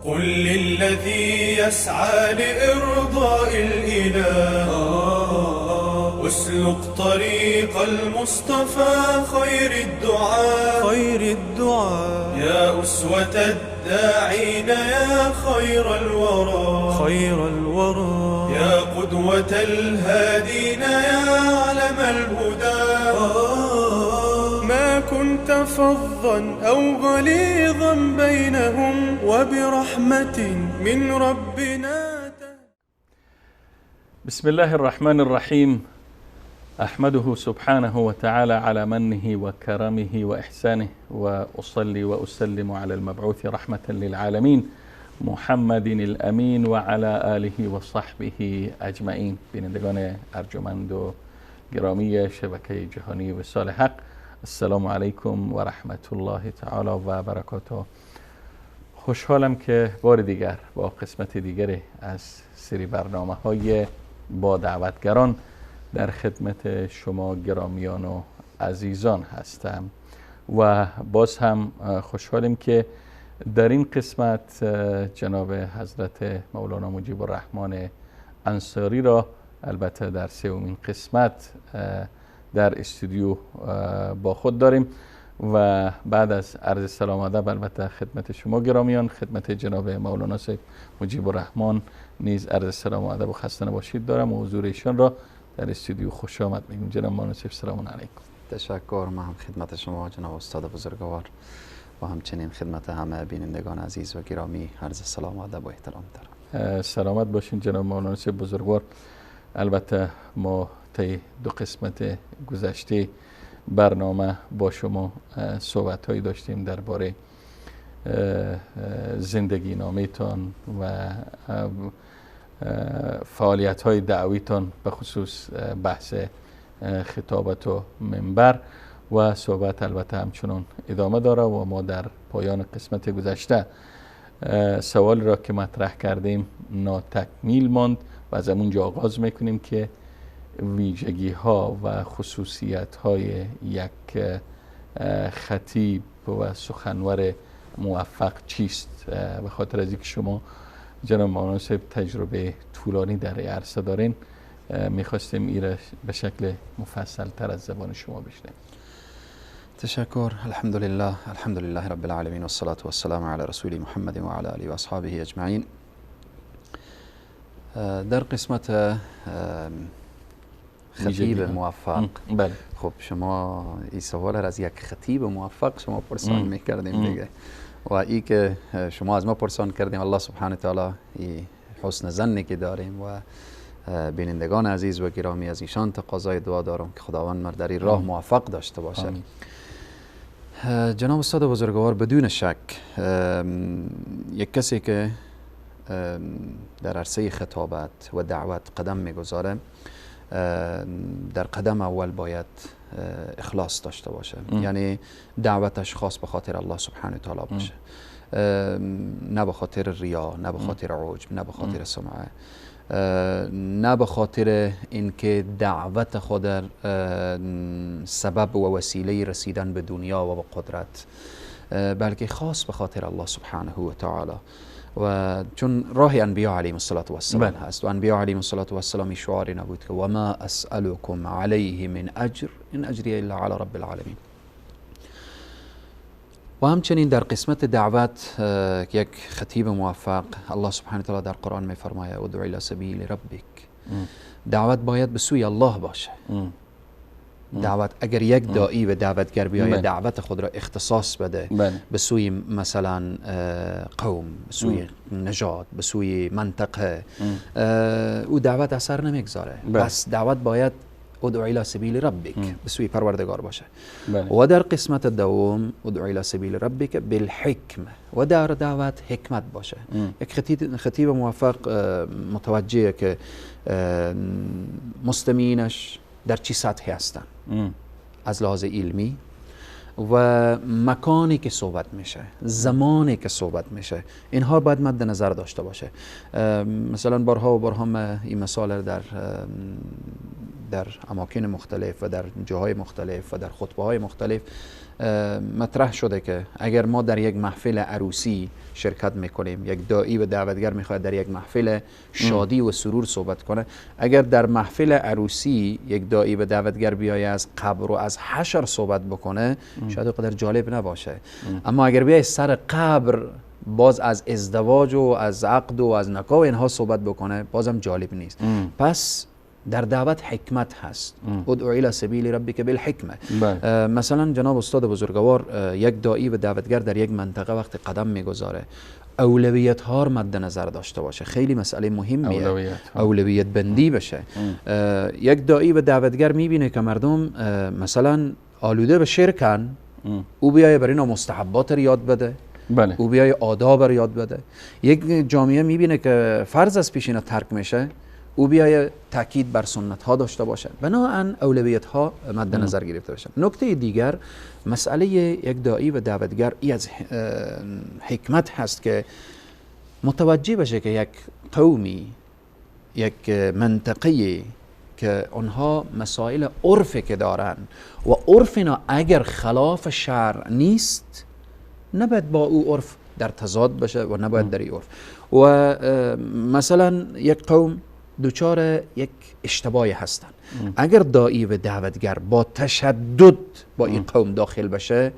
قل للذي يسعى لإرضاء الإله اسلك طريق المصطفى خير الدعاء يا أسوة الداعين يا خير الورى يا قدوة الهادين يا علم الهدى ما كنت فظا أو غليظا بينهم وبرحمة من ربنا. بسم الله الرحمن الرحيم. أحمده سبحانه وتعالى على منه وكرمه وإحسانه، وأصلي وأسلم على المبعوث رحمة للعالمين محمد الأمين وعلى آله وصحبه أجمعین. بینندگان ارجمند و گرامی شبکه جهانی وصال حق، السلام علیکم و رحمت الله تعالی و برکاته. خوشحالم که بار دیگر با قسمت دیگر از سری برنامه های با دعوتگران در خدمت شما گرامیان و عزیزان هستم و باز هم خوشحالم که در این قسمت جناب حضرت مولانا مجیب الرحمن انصاری را البته در سومین قسمت در استودیو با خود داریم و بعد از عرض سلام ادب البته خدمت شما گرامیان، خدمت جناب مولانا صاحب مجیب الرحمن نیز عرض سلام ادب و خسته نباشید دارم و حضور ایشان را در استودیو خوش آمد میگیم. جناب مولانا صاحب سلام علیکم. تشکر. من هم خدمت شما جناب استاد بزرگوار و همچنین خدمت همه بینندگان عزیز و گرامی عرض سلام ادب و احترام دارم. سلامت باشین جناب مولانا صاحب بزرگوار. البته ما طی دو قسمت گذشته برنامه با شما صحبت هایی داشتیم درباره زندگی نامیتان و فعالیت های دعویتان به خصوص بحث خطابت و منبر و صحبت البته همچنان ادامه داره و ما در پایان قسمت گذشته سوال را که مطرح کردیم ناتکمیل ماند و از همونجا آغاز میکنیم که ویژگی ها و خصوصیت های یک خطیب و سخنور موفق چیست؟ به خاطر از اینکه شما جناب مولانا صاحب تجربه طولانی در عرصه دارین میخواستیم این به شکل مفصل تر از زبان شما بشنویم. تشکر. الحمد لله رب العالمین و الصلاة و السلام علی رسول محمد و علی آله و اصحابه اجمعین. در قسمت خطیب موفق، بله. خب شما این سوال از یک خطیب موفق شما پرسان میکردیم دیگه و ای که شما از ما پرسان کردیم الله سبحانه تعالی حسن ظنی که داریم و بینندگان عزیز و گرامی از ایشان تقاضای دعا دارم که خداوند مرا در این راه موفق داشته باشه. جناب استاد بزرگوار، بدون شک یک کسی که در عرصه خطابت و دعوت قدم میگذاره در قدم اول باید اخلاص داشته باشه. یعنی دعوتش خاص به خاطر الله سبحانه تعالی باشه، نه به خاطر ریا، نه به خاطر عجب، نه به خاطر سمعه، نه به خاطر اینکه دعوت خود سبب و وسیله رسیدن به دنیا و به قدرت، بلکه خاص به خاطر الله سبحانه و تعالی. و چون راه انبیاء علیهم السلام هست و انبیاء علیهم السلام شعاری نبود که و ما اسألكم علیه من اجر ان اجری الا علی رب العالمین. و همچنین در قسمت دعوت یک خطیب موفق الله سبحانه تعالی در قرآن می فرماید ادع الی سبیل ربک. دعوت باید به سوی الله باشه. دعوت اگر یک داعی و دعوتگر بیاید دعوت خود را اختصاص بده به سوی مثلا قوم، به سوی نژاد، به سوی منطقه، او دعوت اثر نمیگذاره. بس دعوت باید ادعو الی سبیل ربک به سوی پروردگار باشه. و در قسمت دوم ادعو الی سبیل ربک بالحکمه و در دعوت حکمت باشه. یک خطیب موفق متوجهه که مستمعینش در چی سطحی هستن از لحاظ علمی و مکانی که صحبت میشه، زمانی که صحبت میشه، اینها باید مد نظر داشته باشه. مثلا بارها و بارها این مثال در در اماکن مختلف و در جاهای مختلف و در خطبه های مختلف مطرح شده که اگر ما در یک محفل عروسی شرکت میکنیم، یک داعی و دعوتگر میخواد در یک محفل شادی و سرور صحبت کنه، اگر در محفل عروسی یک داعی و دعوتگر بیایه از قبر و از حشر صحبت بکنه شاید اونقدر جالب نباشه. اما اگر بیایه سر قبر باز از ازدواج و از عقد و از نکاح و اینها صحبت بکنه بازم جالب نیست. پس در دعوت حکمت هست. ادعو الی سبیل ربک بالحکمه. مثلا جناب استاد بزرگوار یک داعی و دعوتگر در یک منطقه وقت قدم میگذاره اولویت ها مد نظر داشته باشه. خیلی مسئله مهمیه اولویت بندی بشه. یک داعی و دعوتگر میبینه که مردم مثلا آلوده به شرکن، او بیایه برای اینا مستحبات رو یاد بده، بله. او بیایه آداب رو یاد بده. یک جامعه میبینه که فرض از پیش اینا ترک میشه، او بیایه تاکید بر سنت ها داشته باشه. بنابراین اولویت ها مد نظر گرفته باشن. نکته دیگر مسئله یک داعی و دعوتگر ای از حکمت هست که متوجه بشه که یک قومی، یک منطقه که آنها مسائل عرف که دارن و عرفنا اگر خلاف شرع نیست نباید با او عرف در تضاد بشه و نباید در این عرف. و مثلا یک قوم دوچار یک اشتباهی هستن، اگر داعی و دعوتگر با تشدد با این قوم داخل بشه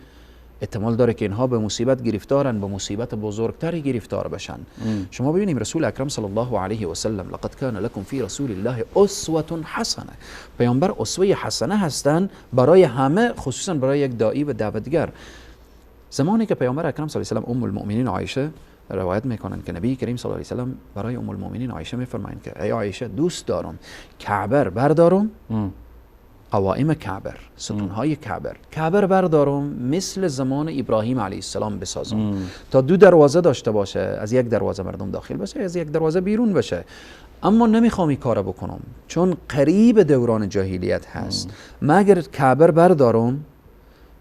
احتمال داره که اینها به مصیبت گرفتارن، به مصیبت بزرگتری گرفتار بشن. شما ببینیم رسول اکرم صلی الله علیه و سلم لقد کان لکم فی رسول الله اسوه حسنه، پیامبر اسوه حسنه هستن برای همه، خصوصا برای یک داعی و دعوتگر. زمانی که پیامبر اکرم صلی الله علیه و سلم ام المؤمنین عایشه روایت میکنن که نبی کریم صلی الله علیه و سلم برای ام المؤمنین عایشه میفرمایند که ای عایشه دوست دارم کعبه بردارم، قوائم کعبه، ستونهای کعبه بردارم مثل زمان ابراهیم علیه السلام بسازم تا دو دروازه داشته باشه، از یک دروازه مردم داخل بشه، از یک دروازه بیرون بشه. اما نمیخوام این کارو بکنم چون قریب دوران جاهلیت هست. مگر کعبه بردارم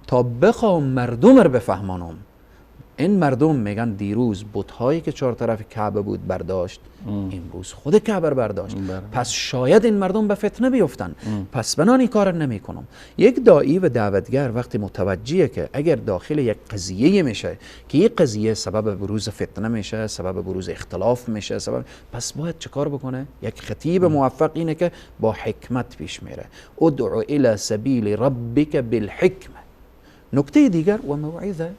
تا بخوام مردم رو بفهمانم. این مردم میگن دیروز بت‌هایی که چهار طرف کعبه بود برداشت، امروز خود کعبه برداشت، پس شاید این مردم به فتنه بیفتن، پس بنانی کار نمی کنم. یک داعی و دعوتگر وقتی متوجهه که اگر داخل یک قضیه میشه که یک قضیه سبب بروز فتنه میشه، سبب بروز اختلاف میشه، پس باید چه کار بکنه؟ یک خطیب موفق اینه که با حکمت پیش میره. ادعو الی سبیل ربک بالحکمه. نکته دیگر و موعظه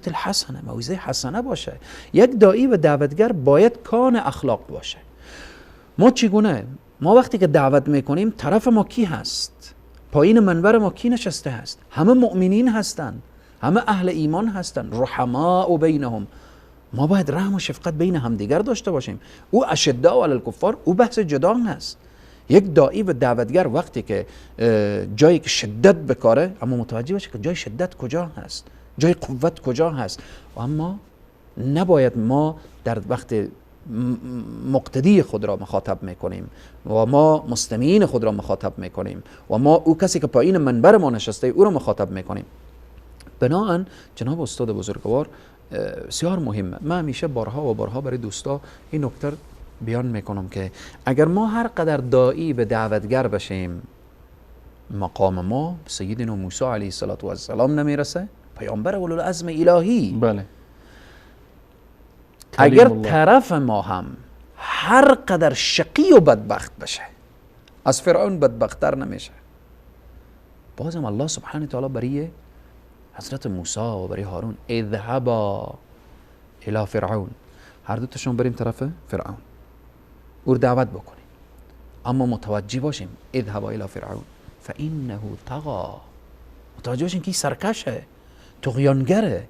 الحسنه، موعظه حسنه باشه. یک داعی و دعوتگر باید کان اخلاق باشه. ما چگونه؟ ما وقتی که دعوت میکنیم طرف ما کی هست؟ پایین منبر ما کی نشسته هست؟ همه مؤمنین هستن، همه اهل ایمان هستن، رحماء بینهم. ما باید رحم و شفقت بین همدیگر داشته باشیم. او اشداء علی الکفار، او بحث جدا هست. یک داعی و دعوتگر وقتی که جایی که شدت بکاره، اما متوجه باشه که جای شدت کجا هست، جای قوت کجا هست. اما نباید ما در وقت مقتدی خود را مخاطب میکنیم و ما مستمعین خود را مخاطب میکنیم و ما او کسی که پایین منبر ما نشسته او را مخاطب میکنیم. بنابراین جناب استاد بزرگوار بسیار مهمه. من همیشه بارها و بارها برای دوستا این نکته بیان میکنم که اگر ما هر قدر داعی به دعوتگر بشیم مقام ما سیدنا موسی علیه السلام نمیرسه، پیامبر اولوالعزم الهی. بله. اگر طرف ما هم هر قدر شقی و بدبخت بشه، از فرعون بدبختر نمیشه، بازم الله سبحانه تعالی برای حضرت موسی و برای هارون اذهبا الی فرعون، هر دو تاشون بریم طرف فرعون او دعوت بکنیم، اما متوجه باشیم اذهبا الی فرعون فانه طغى، متوجه باشیم که سرکشه، طغیانگره،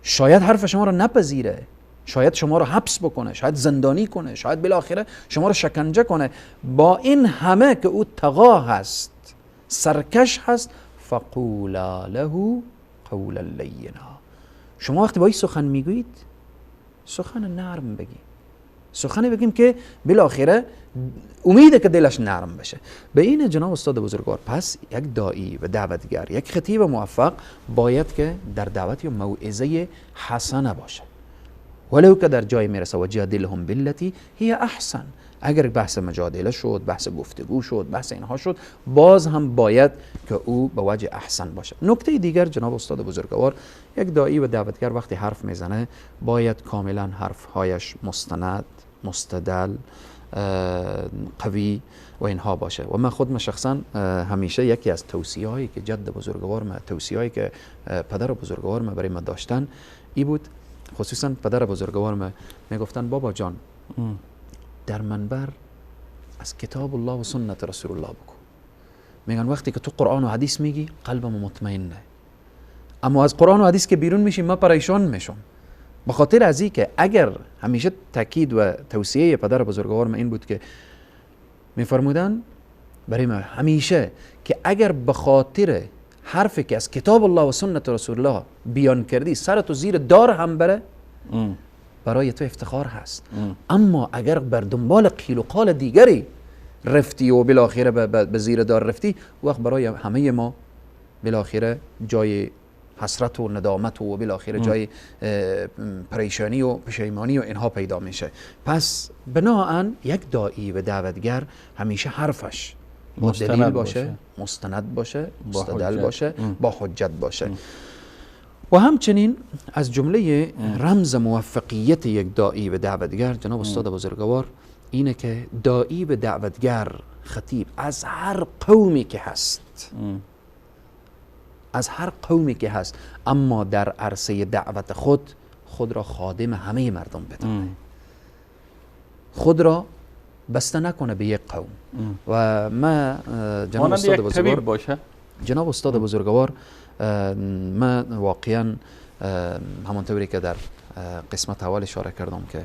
شاید حرف شما رو نپذیره، شاید شما رو حبس بکنه، شاید زندانی کنه، شاید بالاخره شما رو شکنجه کنه. با این همه که او طغا هست، سرکش هست، فقولا له قولا لینا. شما وقتی با این سخن میگویید سخن نرم بگی، سخنی بگیم که بالاخره امیده که دلش نرم بشه. به این جناب استاد بزرگوار، پس یک داعی و دعوتگر، یک خطیب موفق باید که در دعوت یا موعظه حسنه باشه، ولو که در جای میرسه و جادلهم بالتی هی احسن. اگر بحث مجادله شد، بحث گفتگو شد، بحث اینها شد، باز هم باید که او به وجه احسن باشه. نکته دیگر جناب استاد بزرگوار، یک داعی و دعوتگر وقتی حرف میزنه باید کاملا حرفهایش مستند، مستدل، قوی و اینها باشه. و من خودم شخصا همیشه یکی از توصیه هایی که جد بزرگوار ما، توصیه هایی که پدر بزرگوار ما برای ما داشتن ای بود، خصوصا پدر بزرگوار ما میگفتن بابا جان در منبر از کتاب الله و سنت رسول الله بگو. میگن وقتی که تو قرآن و حدیث میگی قلبم مطمئنه، اما از قرآن و حدیث که بیرون میشی من پریشان میشم. به خاطر از این که اگر همیشه تاکید و توصیه پدر بزرگوار ما این بود که میفرمودن برای ما همیشه که اگر به خاطر حرفی که از کتاب الله و سنت رسول الله بیان کردی سرتو زیر دار هم بره، برای تو افتخار هست. اما اگر بر دنبال قیل و قال دیگری رفتی و بالاخره به زیر دار رفتی، وقت برای همه ما بالاخره جای حسرت و ندامت و بالاخره جای پریشانی و پشیمانی و اینها پیدا میشه. پس بناهن یک داعی و دعوتگر همیشه حرفش با دلیل باشه، مستند باشه، مستدل باشه، با حجت باشه. و همچنین از جمله رمز موفقیت یک داعی و دعوتگر جناب استاد بزرگوار اینه که داعی و دعوتگر، خطیب از هر قومی که هست، از هر قومی که هست، اما در عرصه دعوت خود را خادم همه مردم بدونه، خود را بسته نکنه به یک قوم. و ما جناب استاد بزرگوار باشه. جناب استاد بزرگوار من واقعا همانطوری که در قسمت اول اشاره کردم که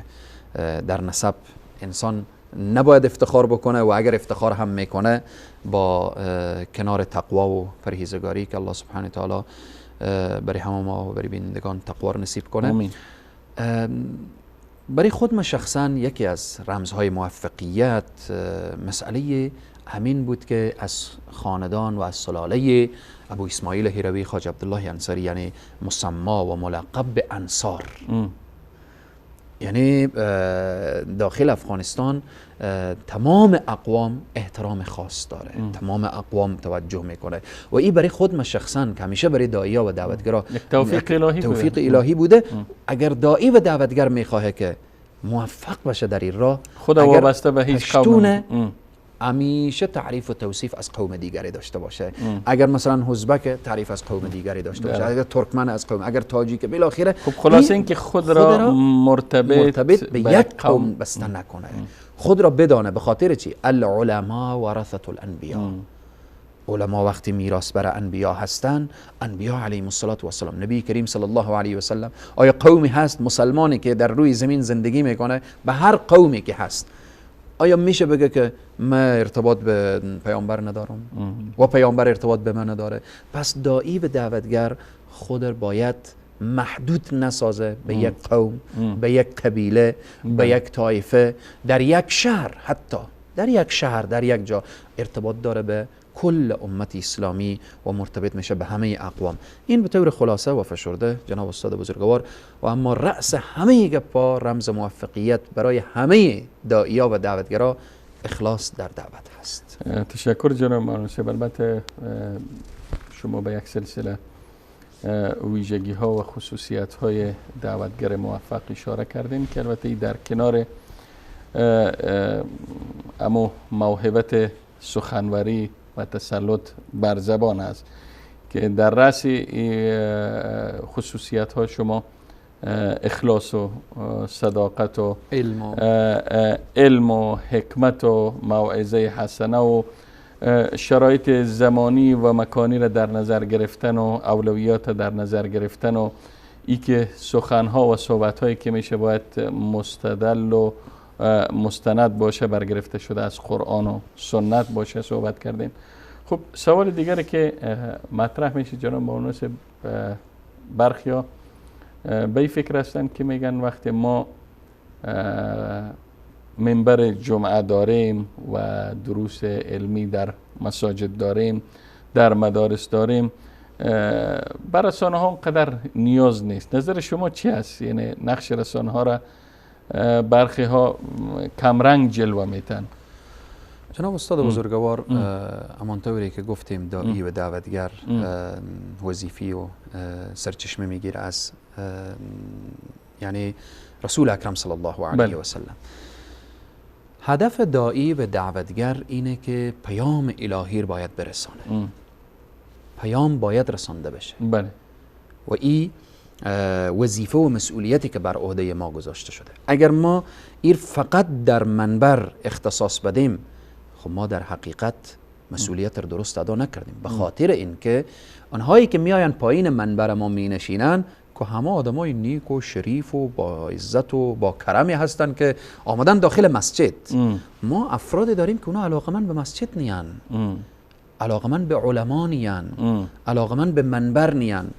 در نسب انسان نباید افتخار بکنه و اگر افتخار هم میکنه با کنار تقوا و پرهیزگاری که الله سبحانه تعالی برای همه ما و برای بینندگان تقوا رو نصیب کنه. آمین. برای خود من شخصا یکی از رمزهای موفقیت مسئله همین بود که از خاندان و از سلاله ابو اسماعیل هروی خواجه عبدالله انصاری، یعنی مسما و ملقب به انصار، یعنی داخل افغانستان تمام اقوام احترام خاص داره، تمام اقوام توجه میکنه. و این برای خود من شخصا که همیشه برای داعیه و دعوتگرا توفیق الهی بوده. اگر داعی و دعوتگر میخواه که موفق باشه در این راه، خدا وابسته به هیچ قوم همیشه تعریف و توصیف از قوم دیگری داشته باشه. اگر مثلا ازبک تعریف از قوم دیگری داشته باشه، اگر ترکمن از قوم، اگر تاجیک، بالاخره خب خلاصه این که خود را مرتبط به یک قوم بسته نکنه، خود را بدانه. به خاطر چی؟ العلماء ورثة الانبیاء. علما وقتی میراث بر انبیا هستن، انبیا علیهم السلام، نبی کریم صلی الله علیه و سلم، آیا قومی هست مسلمانی که در روی زمین زندگی میکنه، به هر قومی که هست، آیا میشه بگه که من ارتباط به پیامبر ندارم و پیامبر ارتباط به من نداره؟ پس داعی و دعوتگر خود را باید محدود نسازه به یک قوم، به یک قبیله، به یک طایفه، در یک شهر، حتی در یک شهر، در یک جا ارتباط داره به کل امت اسلامی و مرتبط میشه به همه اقوام. این به طور خلاصه و فشرده جناب استاد بزرگوار. و اما رأس همه گپا، رمز موفقیت برای همه داعیا و دعوتگرا اخلاص در دعوت هست. تشکر جناب مولانا. البته شما به یک سلسله ویژگی ها و خصوصیت های دعوتگر موفق اشاره کردین که البته در کنار اما موهبت سخنوری و تسلط بر زبان است که در رأس خصوصیت ها شما اخلاص و صداقت و علم و حکمت و موعظه حسنه و شرایط زمانی و مکانی را در نظر گرفتن و اولویات در نظر گرفتن و ای که سخنها و صحبتهایی که میشه باید مستدل و مستند باشه، برگرفته شده از قرآن و سنت باشه صحبت کردیم. خب سوال دیگری که مطرح میشه جناب مولانا، برخیا به این فکر هستن که میگن وقتی ما منبر جمعه داریم و دروس علمی در مساجد داریم، در مدارس داریم، بر رسانه ها قدر نیاز نیست. نظر شما چی هست؟ یعنی نقش رسانه ها را برخی ها کمرنگ جلوه میتن. جناب استاد بزرگوار، همانطوری که گفتیم داعی و دعوتگر وظیفی و سرچشمه میگیره از یعنی رسول اکرم صلی الله علیه و سلم. هدف داعی و دعوتگر اینه که پیام الهی رو باید برسانه. پیام باید رسانده بشه. بله. و این وظیفه و مسئولیتی که بر عهده ما گذاشته شده. اگر ما این فقط در منبر اختصاص بدیم، خب ما در حقیقت مسئولیت رو درست ادا نکردیم. به خاطر اینکه آنهایی که میآیند پایین منبر ما می نشینن که همه آدمای نیک و شریف و با عزت و با کرمی هستند که آمدن داخل مسجد. ما افراد داریم که اونا علاقمند به مسجد نیان، علاقمند به علما نیان، علاقمند به منبر نیان.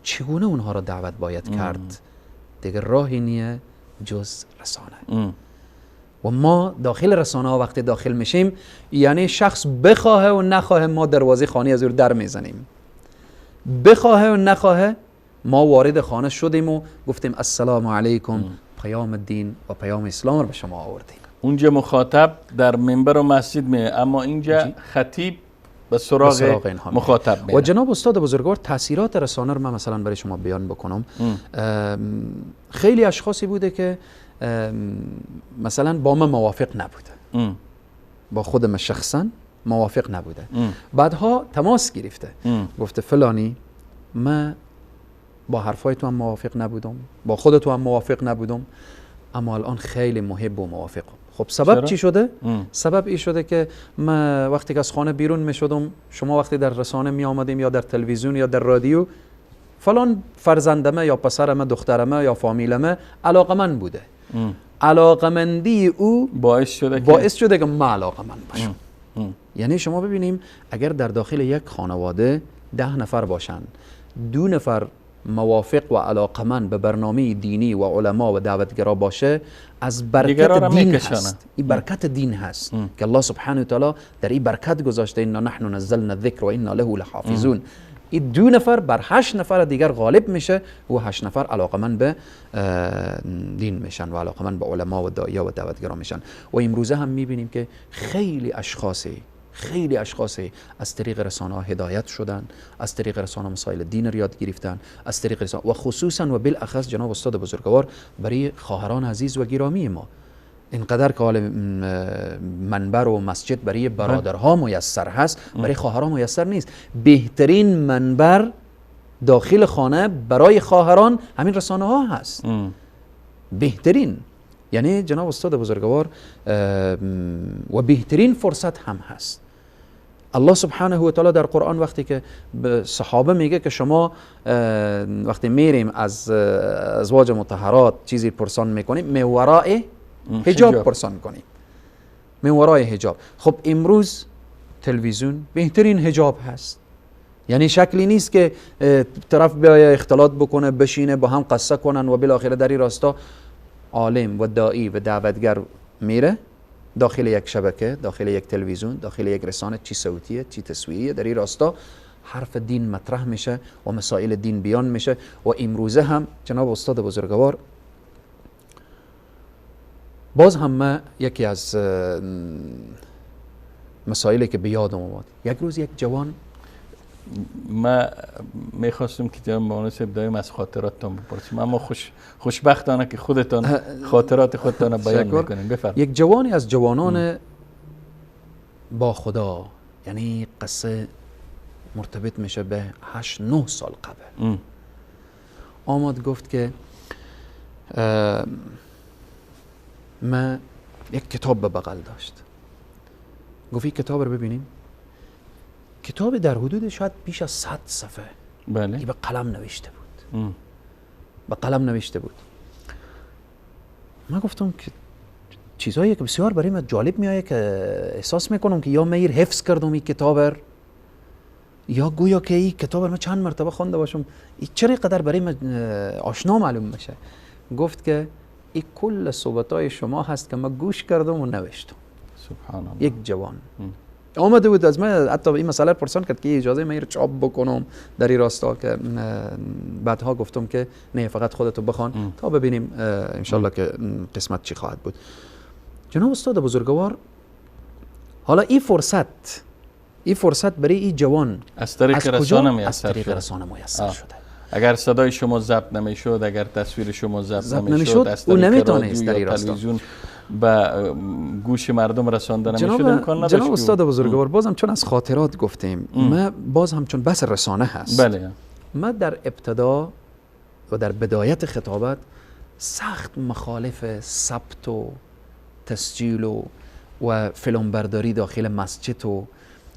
چگونه اونها را دعوت باید کرد؟ دیگر راهی نیه جز رسانه. و ما داخل رسانه ها وقتی داخل میشیم، یعنی شخص بخواه و نخواه ما دروازه خانه از او در میزنیم. بخواه و نخواه ما وارد خانه شدیم و گفتیم السلام علیکم، پیام دین و پیام اسلام رو به شما آوردیم. اونجا مخاطب در منبر و مسجد میه، اما اینجا خطیب به سراغ مخاطب میره. و جناب استاد بزرگوار، تاثیرات رسانه رو من مثلا برای شما بیان بکنم. خیلی اشخاصی بوده که مثلا با من موافق نبوده، با خودم شخصا موافق نبوده. بعدها تماس گرفته، گفته فلانی من با حرفای تو هم موافق نبودم، با خود تو هم موافق نبودم، اما الان خیلی محب و موافقم. خب سبب چی شده؟ سبب این شده که من وقتی که از خانه بیرون می شدم، شما وقتی در رسانه می آمدیم یا در تلویزیون یا در رادیو، فلان فرزندمه یا پسرمه، دخترمه یا فامیلمه علاقمند بوده. علاقمندی او باعث شده که من علاقمند باشم. یعنی شما ببینیم اگر در داخل یک خانواده 10 نفر باشن، 2 نفر موافق و علاقمند به برنامه دینی و علما و دعوتگرا باشه، از برکت دین هست. این برکت دین هست که الله سبحانه و تعالی در این برکت گذاشته، انا نحن نزلنا الذکر و انا له لحافظون. این 2 نفر بر 8 نفر دیگر غالب میشه و 8 نفر علاقمند به دین میشن و علاقمند به علما و داعیا و دعوتگرا میشن. و امروزه هم میبینیم که خیلی اشخاصی از طریق رسانه ها هدایت شدن، از طریق رسانه مسائل دین رو یاد گرفتن، از طریق رسانه و خصوصا و بالاخص جناب استاد بزرگوار برای خواهران عزیز و گرامی ما اینقدر که حال منبر و مسجد برای برادرها میسر هست، برای خواهرها میسر نیست. بهترین منبر داخل خانه برای خواهران همین رسانه ها هست. بهترین، یعنی جناب استاد بزرگوار و بهترین فرصت هم هست. الله سبحانه و تعالی در قرآن وقتی که به صحابه میگه که شما وقتی میریم از ازواج مطهرات چیزی پرسان میکنیم، من ورای حجاب پرسان کنیم، من ورای حجاب. خب امروز تلویزیون بهترین حجاب هست. یعنی شکلی نیست که طرف بیاید اختلاط بکنه، بشینه با هم قصه کنن و بالاخره در این راستا عالم و داعی و دعوتگر میره داخل یک شبکه، داخل یک تلویزیون، داخل یک رسانه، چی صوتیه چی تصویریه، در این راستا حرف دین مطرح میشه و مسائل دین بیان میشه. و امروزه هم جناب استاد بزرگوار، باز هم من یکی از مسائلی که به یادم اومد، یک روز یک جوان، ما میخواستم که جناب مناسب دائم از خاطراتتان بپرسیم، اما خوشبختانه که خودتان خاطرات خودتان بیان میکنین. بفرمایید. یک جوانی از جوانان با خدا، یعنی قصه مرتبط میشه به 8-9 سال قبل، آمد گفت که من یک کتاب به بغل داشت. گفت این کتاب رو ببینیم. کتاب در حدود شاید بیش از 100 صفحه. بله. به قلم نوشته بود. به قلم نوشته بود. من گفتم که چیزایی که بسیار برای من جالب میایه که احساس میکنم که یا من حفظ کردم این کتاب، یا گویا که این کتاب رو من چند مرتبه خوانده باشم، این چرا قدر برای من آشنا معلوم میشه. گفت که این کل صحبتای شما هست که من گوش کردم و نوشتم. سبحان الله. یک جوان آمده بود از من، حتی این مسئله پرسان کرد که اجازه من رو چاپ بکنم در این راستا، که بعدها گفتم که نه، فقط خودتو بخوان تا ببینیم انشالله که قسمت چی خواهد بود. جناب استاد بزرگوار، حالا این فرصت برای این جوان از طریق رسانه میسر شده. اگر صدای شما ضبط نمیشد، اگر تصویر شما ضبط نمیشد، از او طریق نمیتونست رادیو یا تلویزیون به گوش مردم رسانده نمیشد، امکان نداشت. جناب استاد بزرگوار، بازم چون از خاطرات گفتیم، ما باز هم چون بس رسانه هست، بله، ما در ابتدا و در بدایت خطابت سخت مخالف ثبت و تسجیل و فیلم برداری داخل مسجد و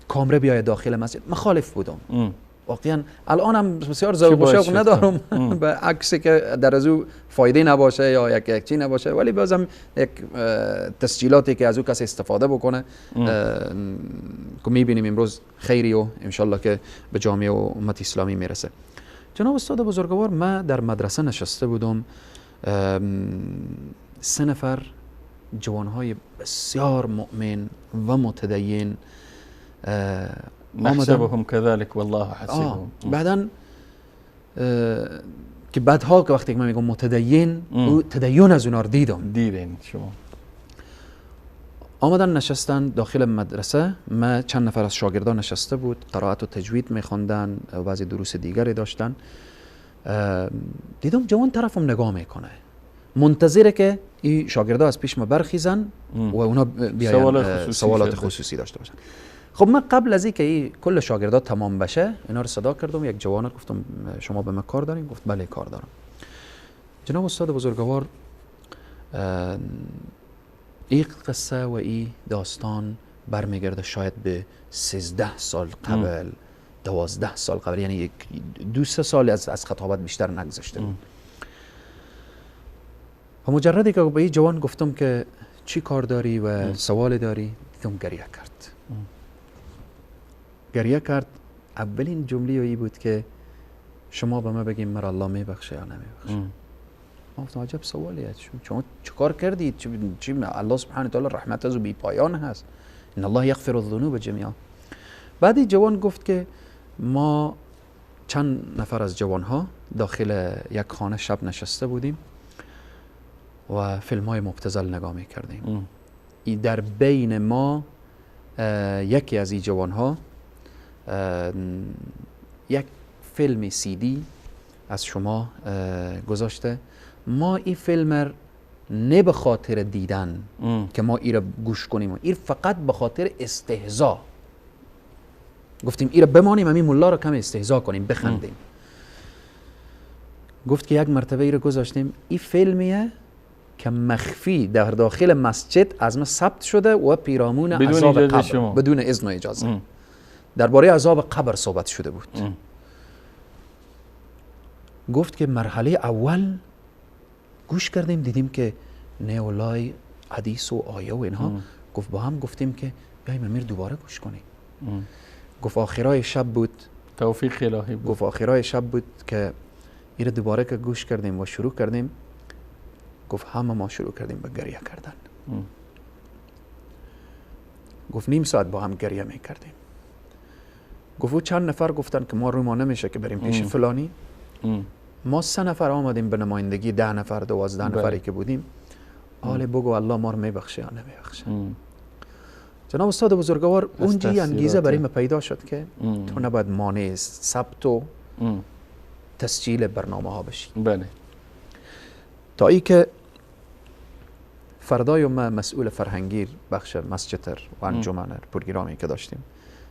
کامره بیاید داخل مسجد مخالف بودم. واقعا الان هم بسیار ذوق و شوق ندارم به عکسی که در از او فایده نباشه یا یک چی نباشه، ولی بازم یک تسجیلاتی که از او کسی استفاده بکنه که میبینیم امروز خیری و انشالله که به جامعه و امت اسلامی میرسه. جناب استاد بزرگوار، ما در مدرسه نشسته بودم، 3 نفر جوانهای بسیار مؤمن و متدین، نحسبهم كذلك والله حسبهم. بعدن که بعدها که وقتی که من میگم متدین، او تدین از اونا رو دیدین شما. آمدن نشستن داخل مدرسه، ما چند نفر از شاگردان نشسته بود، قرائت و تجوید میخوندن و بعضی دروس دیگری داشتن. دیدم جوان طرفم نگاه میکنه، منتظره که این شاگردا از پیش ما برخیزن و اونا بیاین سوالات خصوصی داشته باشن. خب من قبل از اینکه این کل شاگردا تمام بشه، اینا رو صدا کردم، یک جوان رو گفتم شما به من کار دارین؟ گفت بله کار دارم. جناب استاد بزرگوار، این قصه و این داستان برمیگرده شاید به 13 سال قبل، 12 سال قبل، یعنی 2-3 سال از خطابت بیشتر نگذشته بود. و مجردی که به این جوان گفتم که چی کار داری و سوال داری، دیدم گریه کرد. اولین جمله ای بود که شما به من بگیم مرا الله میبخشه یا نمیبخشه. ما گفتم عجب سوالیه، شما چیکار کردید؟ چی الله سبحانه و تعالی رحمت از بی پایان هست، ان الله یغفر الذنوب جمیعا. بعد جوان گفت که ما چند نفر از جوانها داخل یک خانه شب نشسته بودیم و فیلم های مبتذل نگاه میکردیم. در بین ما یکی از این جوانها یک فیلم CD از شما گذاشته. ما این فیلم نه به خاطر دیدن که ما این را گوش کنیم، این فقط به خاطر استهزا گفتیم این را بمانیم، همین ملا را کم استهزا کنیم، بخندیم. گفت که یک مرتبه این را گذاشتیم، این فیلمیه که مخفی در داخل مسجد از ما ثبت شده و پیرامون عذاب قبر بدون اذن و اجازه درباره عذاب قبر صحبت شده بود. گفت که مرحله اول گوش کردیم، دیدیم که نه والله حدیث و آیه و اینها. گفت با هم گفتیم که بیایم امیر دوباره گوش کنیم. گفت آخرای شب بود، توفیق الهی بود. گفت آخرای شب بود که این دوباره که گوش کردیم و شروع کردیم، گفت همه ما شروع کردیم به گریه کردن. گفت نیم ساعت با هم گریه میکردیم. گفت چند نفر گفتن که ما روما نمیشه که بریم پیش فلانی. ما 3 نفر آمدیم به نمایندگی 10 نفر 12 نفری که بودیم. حالا بگو الله ما رو میبخشه یا نمیبخشه. جناب استاد بزرگوار، اونجی انگیزه برای ما پیدا شد که تو نباید مانع ثبت و تسجیل برنامه ها بشی. بله. تا ای که فردای ما مسئول فرهنگی بخش مسجد و انجمن پروگرامی که داشتیم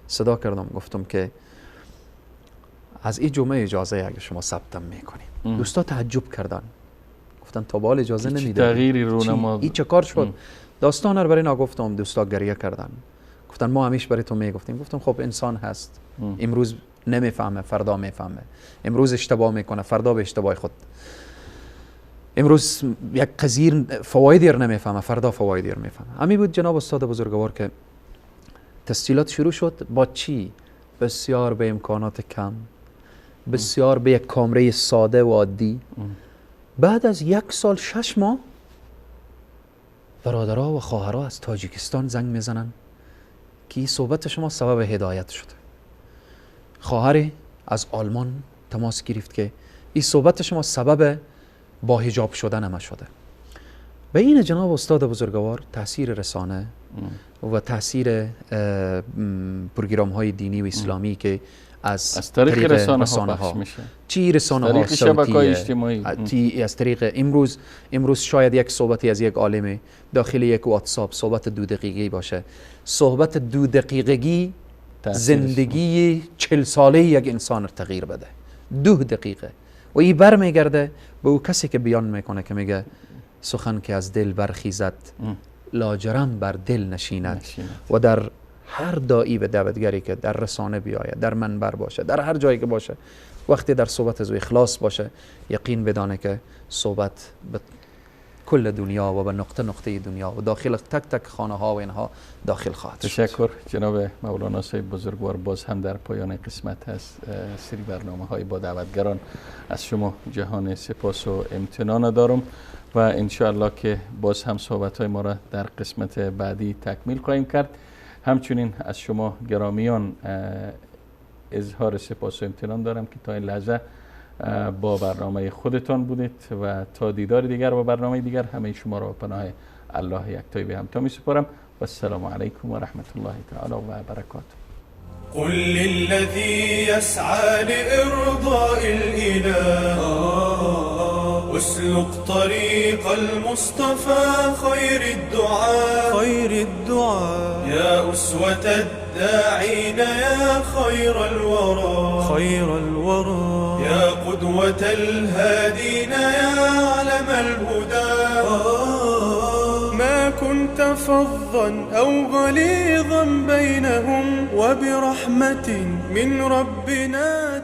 صدا کردم، گفتم که از این جمعه اجازه اگه شما ثبتم میکنیم. دوستا تعجب کردن، گفتن تا به حال اجازه نمیده، تغییری رو نماد، این چه کار شد؟ داستان رو برای نگفتم، دوستا گریه کردن، گفتن ما همیشه برای تو میگفتیم. گفتم خب انسان هست، امروز نمیفهمه فردا میفهمه، امروز اشتباه میکنه فردا به اشتباه خود، امروز یک قضیه فوایدی رو نمیفهمه فردا فوایدی رو میفهمه. همین بود جناب استاد بزرگوار که تسجیلات شروع شد. با چی؟ بسیار به امکانات کم، بسیار به یک کامره ساده و عادی. بعد از 1 سال 6 ماه برادرها و خواهرها از تاجیکستان زنگ میزنن که این صحبت شما سبب هدایت شده. خواهری از آلمان تماس گرفت که این صحبت شما سبب با حجاب شدن ما شده. به این جناب استاد بزرگوار تاثیر رسانه و تاثیر پروگرام های دینی و اسلامی که از طریق رسانه ها میشه، چی رسانه ها شبکه‌های اجتماعی، از طریق امروز شاید یک صحبتی از یک عالم داخل یک واتساپ صحبت 2 دقیقه‌ای باشه، صحبت 2 دقیقگی زندگی 40 ساله یک انسان تغییر بده. 2 دقیقه و این برمیگرده به او کسی که بیان میکنه که میگه سخن که از دل برخیزد لاجرم بر دل نشیند. و در هر داعی و دعوتگری که در رسانه بیاید، در منبر باشه، در هر جایی که باشه، وقتی در صحبت از اخلاص باشه، یقین بدانه که صحبت به کل دنیا و به نقطه دنیا و داخل تک تک خانه ها و اینها داخل خواهد شد. تشکر جناب مولانا صاحب بزرگوار. باز هم در پایان قسمت از سری برنامه های با دعوتگران از شما جهان سپاس و امتنان دارم و انشاءالله که باز هم صحبت های ما را در قسمت بعدی تکمیل خواهیم کرد. همچنین از شما گرامیان اظهار سپاس و امتنان دارم که تا این لحظه با برنامه خودتان بودید و تا دیدار دیگر با برنامه دیگر همه شما را به پناه الله یکتای به همتا می سپارم و السلام علیکم و رحمت الله تعالی و برکاته. قل للذي يسعى لإرضاء الإله اسلك طريق المصطفى خير الدعاء يا أسوة الداعين يا خير الورى يا قدوة الهادين يا علم الهدى ما كنت فظا أو غليظا بينهم وبرحمة من ربنا